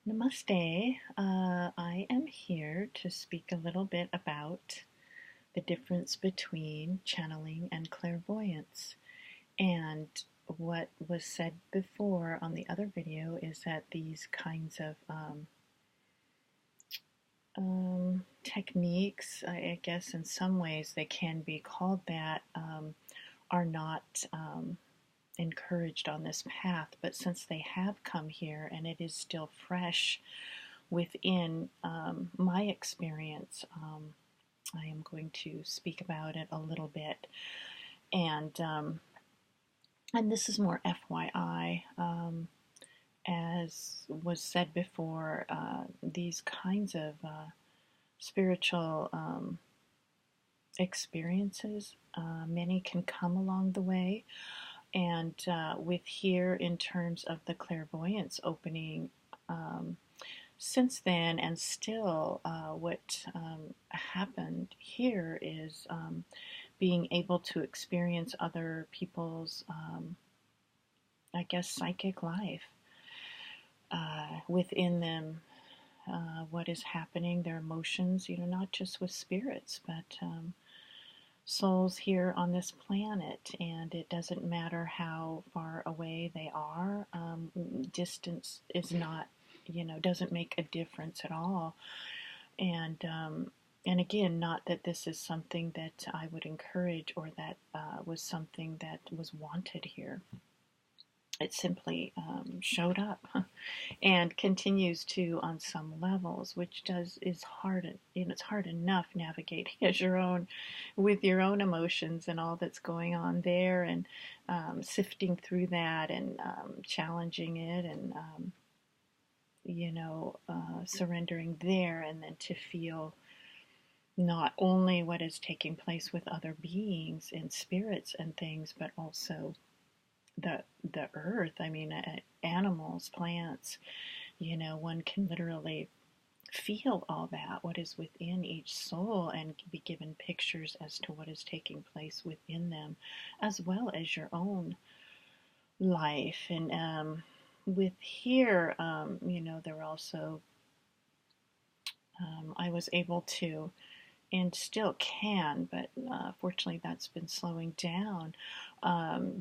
Namaste. I am here to speak a little bit about the difference between channeling and clairvoyance. And what was said before on the other video is that these kinds of techniques, I guess in some ways they can be called that, are not encouraged on this path. But since they have come here and it is still fresh within my experience, I am going to speak about it a little bit, and this is more FYI. As was said before, these kinds of spiritual experiences, many can come along the way, and with here in terms of the clairvoyance opening. Since then, and still, what happened here is being able to experience other people's, I guess, psychic life within them, what is happening, their emotions, not just with spirits, but souls here on this planet. And it doesn't matter how far away they are, distance is not, doesn't make a difference at all. And again, not that this is something that I would encourage or that was something that was wanted here. It simply showed up and continues to on some levels, which is hard. It's hard enough navigating as your own, with your own emotions and all that's going on there, and sifting through that and challenging it, and surrendering there, and then to feel not only what is taking place with other beings and spirits and things, but also the earth. I mean, animals, plants, one can literally feel all that, what is within each soul, and be given pictures as to what is taking place within them, as well as your own life. And with here, there were also, I was able to, and still can, but fortunately that's been slowing down,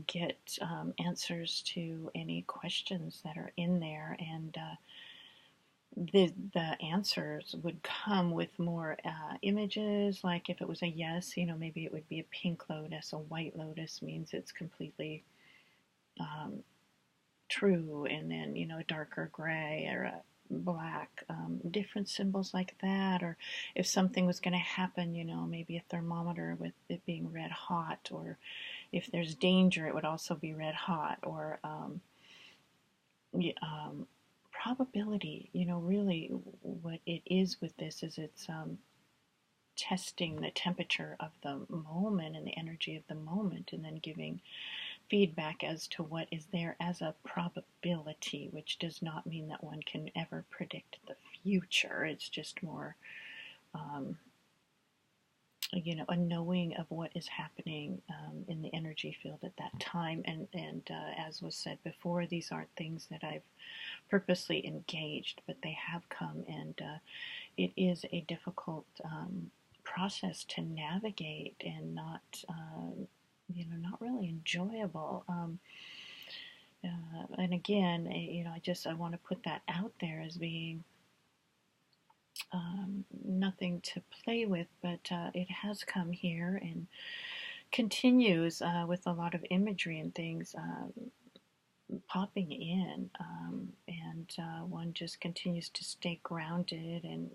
get answers to any questions that are in there. And the answers would come with more images. Like if it was a yes, maybe it would be a pink lotus. A white lotus means it's completely true. And then, a darker gray or a black, different symbols like that. Or if something was going to happen, maybe a thermometer with it being red hot, or if there's danger, it would also be red hot. Or probability, really what it is with this is it's testing the temperature of the moment and the energy of the moment, and then giving feedback as to what is there as a probability, which does not mean that one can ever predict the future. It's just more, a knowing of what is happening in the energy field at that time. And as was said before, these aren't things that I've purposely engaged, but they have come, and it is a difficult process to navigate, and not not really enjoyable. And again, I want to put that out there as being nothing to play with, but it has come here and continues with a lot of imagery and things popping in, and one just continues to stay grounded and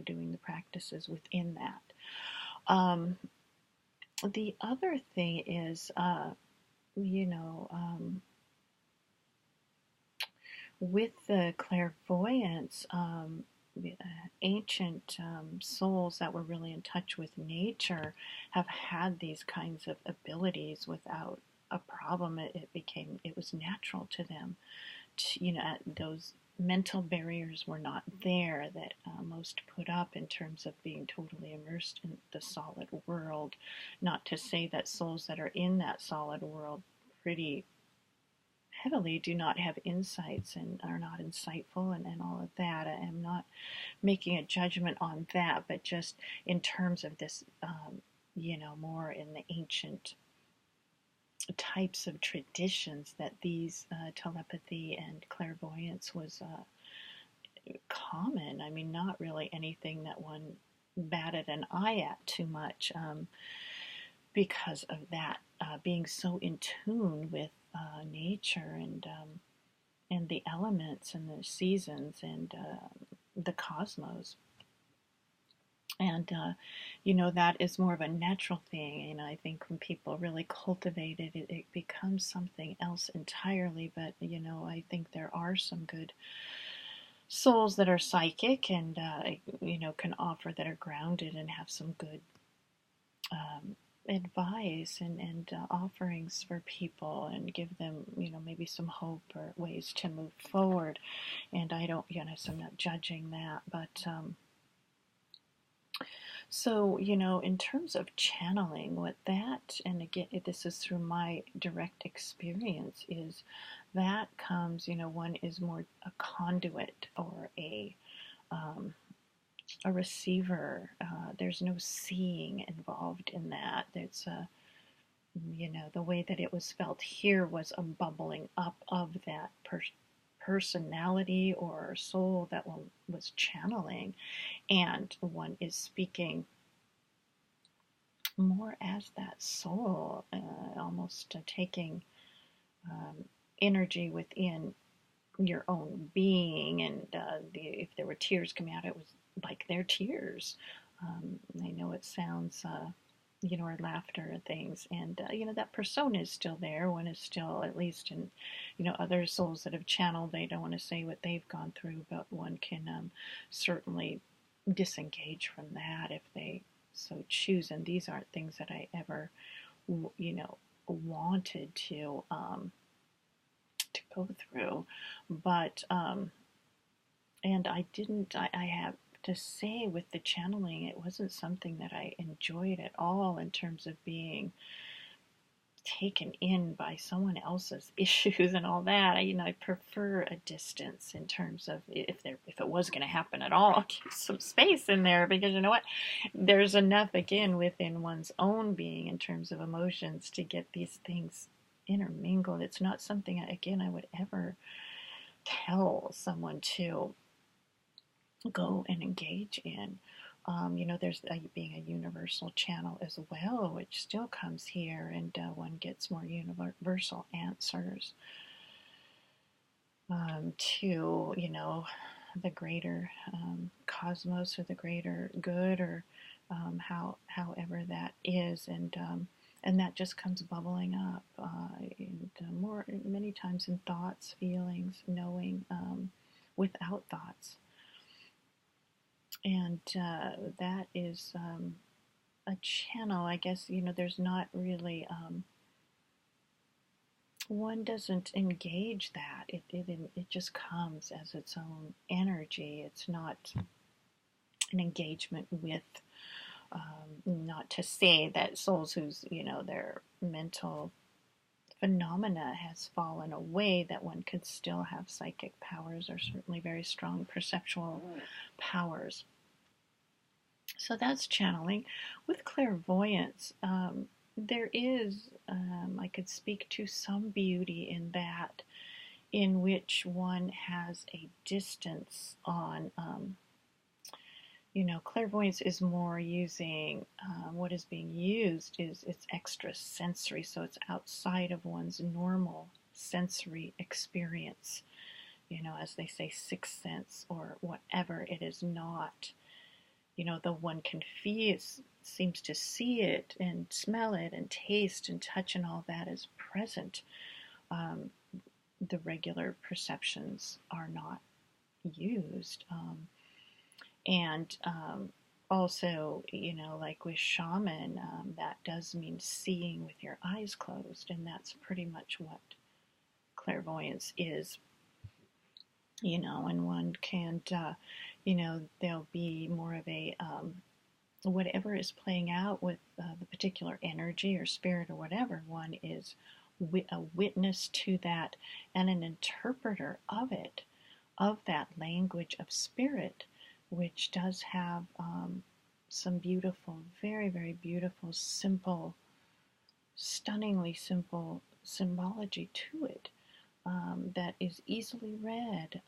doing the practices within that. The other thing is, with the clairvoyance, ancient souls that were really in touch with nature have had these kinds of abilities without a problem. It was natural to them. Those mental barriers were not there that most put up in terms of being totally immersed in the solid world. Not to say that souls that are in that solid world pretty heavily do not have insights and are not insightful, and all of that. I am not making a judgment on that, but just in terms of this, more in the ancient types of traditions that these telepathy and clairvoyance was common. I mean, not really anything that one batted an eye at too much, because of that, being so in tune with nature and the elements and the seasons and the cosmos. And, that is more of a natural thing. And I think when people really cultivate it, it becomes something else entirely. But, I think there are some good souls that are psychic and, can offer, that are grounded and have some good advice and offerings for people, and give them, maybe some hope or ways to move forward. And I don't, so I'm not judging that. But, so, in terms of channeling, what that, and again, this is through my direct experience, is that comes, one is more a conduit or a receiver. There's no seeing involved in that. It's the way that it was felt here was a bubbling up of that personality or soul that one was channeling, and one is speaking more as that soul, almost taking energy within your own being, and if there were tears coming out, it was like their tears. I know it sounds, or laughter and things, and that persona is still there. One is still, at least in, other souls that have channeled, they don't want to say what they've gone through, but one can certainly disengage from that if they so choose. And these aren't things that I ever, wanted to go through, but and I didn't. I have to say, with the channeling, it wasn't something that I enjoyed at all in terms of being taken in by someone else's issues and all that. I prefer a distance in terms of, if it was going to happen at all, keep some space in there, because you know what, there's enough again within one's own being in terms of emotions to get these things intermingled. It's not something, again, I would ever tell someone to go and engage in. There's being a universal channel as well, which still comes here, and one gets more universal answers to, the greater cosmos, or the greater good, or however that is, and that just comes bubbling up, and more many times in thoughts, feelings, knowing, without thoughts. And that is a channel, I guess. There's not really, one doesn't engage that. It just comes as its own energy. It's not an engagement with, not to say that souls whose, their mental phenomena has fallen away, that one could still have psychic powers, or certainly very strong perceptual powers. So that's channeling. With clairvoyance, there is, I could speak to some beauty in that, in which one has a distance on, clairvoyance is more using, what is being used is it's extra sensory, so it's outside of one's normal sensory experience, as they say, sixth sense or whatever. It is not, the one can feel, seems to see it and smell it and taste and touch, and all that is present. The regular perceptions are not used. And also, like with shaman, that does mean seeing with your eyes closed, and that's pretty much what clairvoyance is. And one can't, there'll be more of a, whatever is playing out with the particular energy or spirit or whatever, one is a witness to that and an interpreter of it, of that language of spirit, which does have some beautiful, very, very beautiful, simple, stunningly simple symbology to it. That is easily read.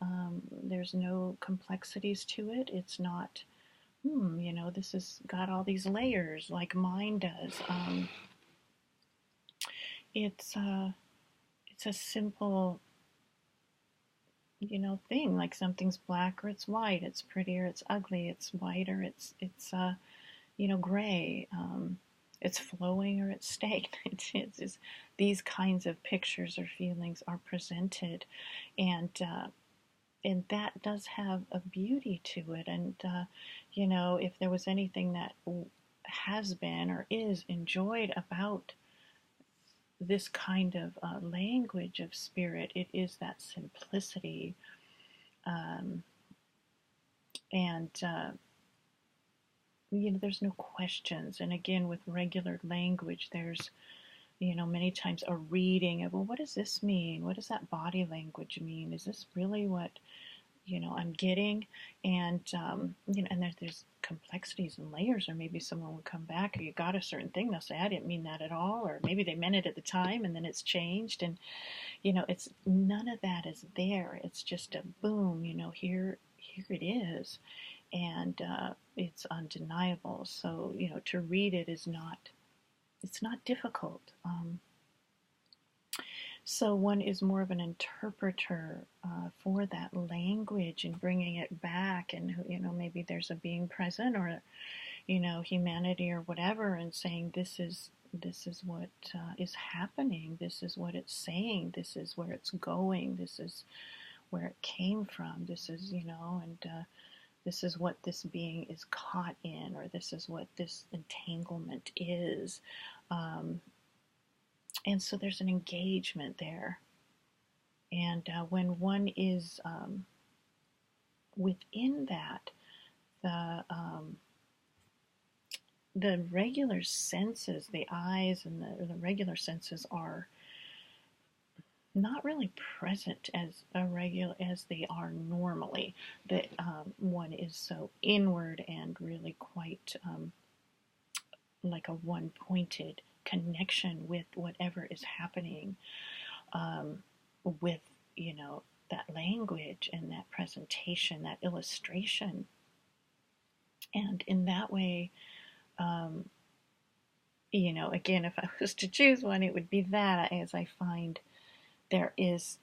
There's no complexities to it. It's not, this has got all these layers like mine does. It's a simple, thing. Like something's black or it's white. It's pretty or it's ugly. It's white or it's gray. It's flowing or it's stagnant. It's just these kinds of pictures or feelings are presented, and that does have a beauty to it. And if there was anything that has been or is enjoyed about this kind of language of spirit, it is that simplicity, and there's no questions. And again, with regular language, there's many times a reading of, well, what does this mean? What does that body language mean? Is this really what I'm getting? And and there's complexities and layers. Or maybe someone would come back, or you got a certain thing, they'll say, I didn't mean that at all. Or maybe they meant it at the time and then it's changed. And it's none of that is there. It's just a boom. Here it is, and it's undeniable. So to read it is not. It's not difficult. So one is more of an interpreter for that language and bringing it back, and maybe there's a being present, or humanity or whatever, and saying this is what is happening. This is what it's saying. This is where it's going. This is where it came from. This is and this is what this being is caught in, or this is what this entanglement is. And so there's an engagement there. And when one is within that, the regular senses, the eyes and the regular senses are not really present as they are normally. That one is so inward and really quite like a one-pointed connection with whatever is happening, with that language and that presentation, that illustration. And in that way, again, if I was to choose one, it would be that, as I find there is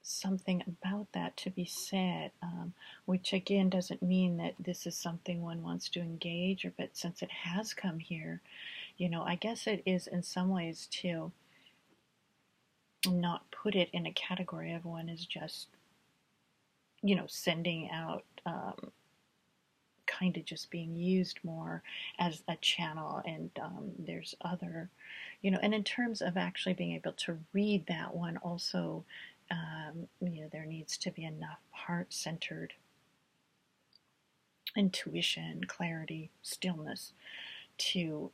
something about that to be said, which again doesn't mean that this is something one wants to engage, but since it has come here, I guess it is in some ways to not put it in a category of one is just sending out, kind of just being used more as a channel. And there's other, and in terms of actually being able to read that one also, there needs to be enough heart-centered intuition, clarity, stillness to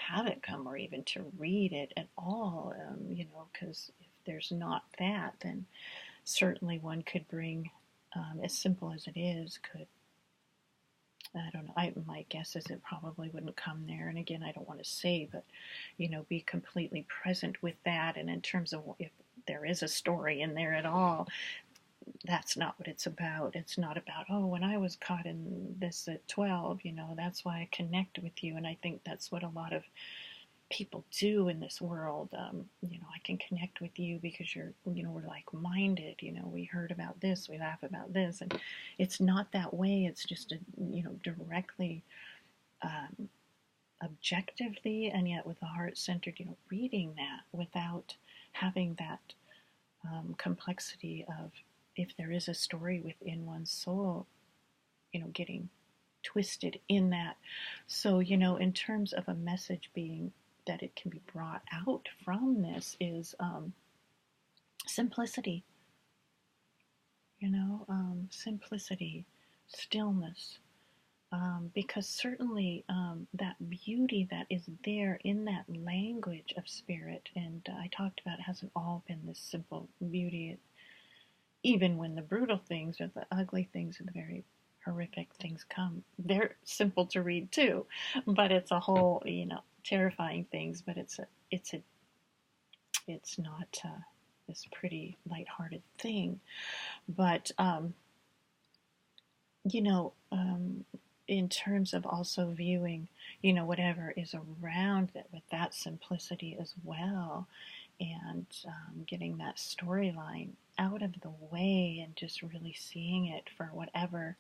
have it come, or even to read it at all, because if there's not that, then certainly one could bring, as simple as it is, I don't know, my guess is it probably wouldn't come there. And again, I don't want to say, but, be completely present with that. And in terms of if there is a story in there at all, that's not what it's about. It's not about, oh, when I was caught in this at 12, that's why I connect with you. And I think that's what a lot of people do in this world. I can connect with you because we're like-minded. We heard about this, we laugh about this, and it's not that way. It's just directly, objectively, and yet with a heart-centered, reading that without having that complexity of, if there is a story within one's soul, getting twisted in that. So, in terms of a message being that it can be brought out from this is simplicity, simplicity, stillness, because certainly that beauty that is there in that language of spirit, and I talked about, it hasn't all been this simple beauty, even when the brutal things or the ugly things or the very horrific things come. They're simple to read too, but it's a whole, terrifying things. But it's not this pretty lighthearted thing. But you know, in terms of also viewing, whatever is around it with that simplicity as well, and getting that storyline out of the way and just really seeing it for whatever,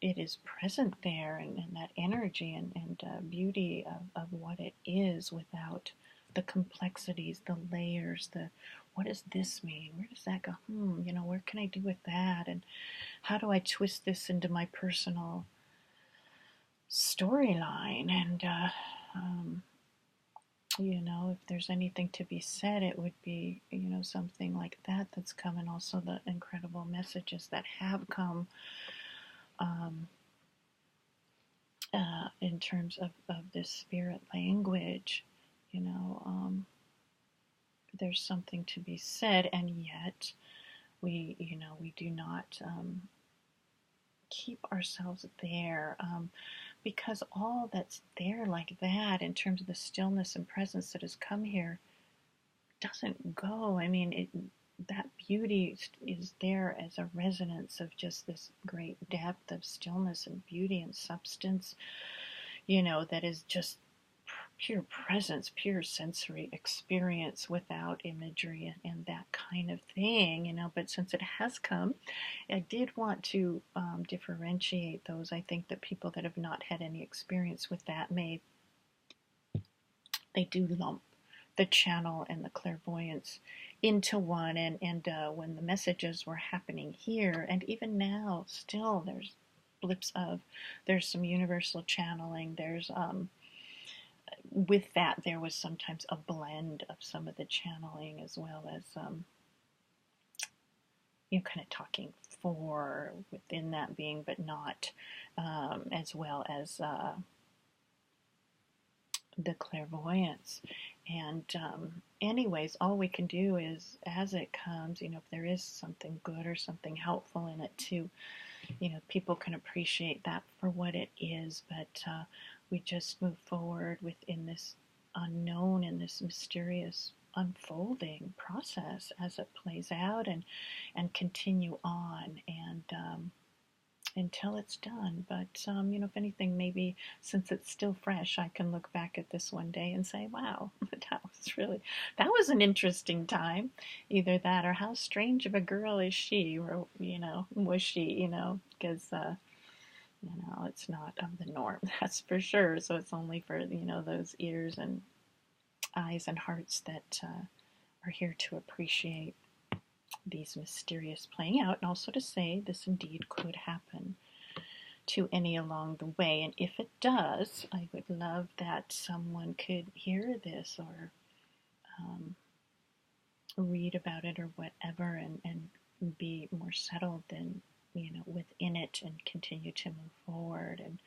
it is present there, and that energy and beauty of what it is without the complexities, the layers, the what does this mean? Where does that go? Where can I do with that? And how do I twist this into my personal storyline? And, if there's anything to be said, it would be, something like that that's come, and also the incredible messages that have come um, in terms of this spirit language. You know, there's something to be said, and yet we do not keep ourselves there, because all that's there like that in terms of the stillness and presence that has come here doesn't go. I mean, that beauty is there as a resonance of just this great depth of stillness and beauty and substance, that is just pure presence, pure sensory experience without imagery and that kind of thing, But since it has come, I did want to differentiate those. I think that people that have not had any experience with that they do lump the channel and the clairvoyance into one, and when the messages were happening here, and even now, still there's blips of, there's some universal channeling, there's with that, there was sometimes a blend of some of the channeling, as well as, kind of talking for within that being, but not, as well as the clairvoyance. And anyways, all we can do is, as it comes, if there is something good or something helpful in it too, people can appreciate that for what it is. But we just move forward within this unknown and this mysterious unfolding process as it plays out, and continue on, and until it's done. But if anything, maybe since it's still fresh, I can look back at this one day and say, wow, that was an interesting time. Either that, or how strange of a girl is she, or was she, because it's not of the norm, that's for sure. So it's only for, those ears and eyes and hearts that are here to appreciate these mysterious playing out, and also to say this indeed could happen to any along the way. And if it does, I would love that someone could hear this, or read about it, or whatever, and be more settled and within it, and continue to move forward and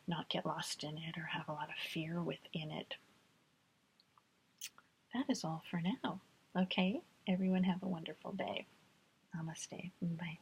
not get lost in it or have a lot of fear within it. That is all for now. Okay, everyone have a wonderful day. Namaste. Bye.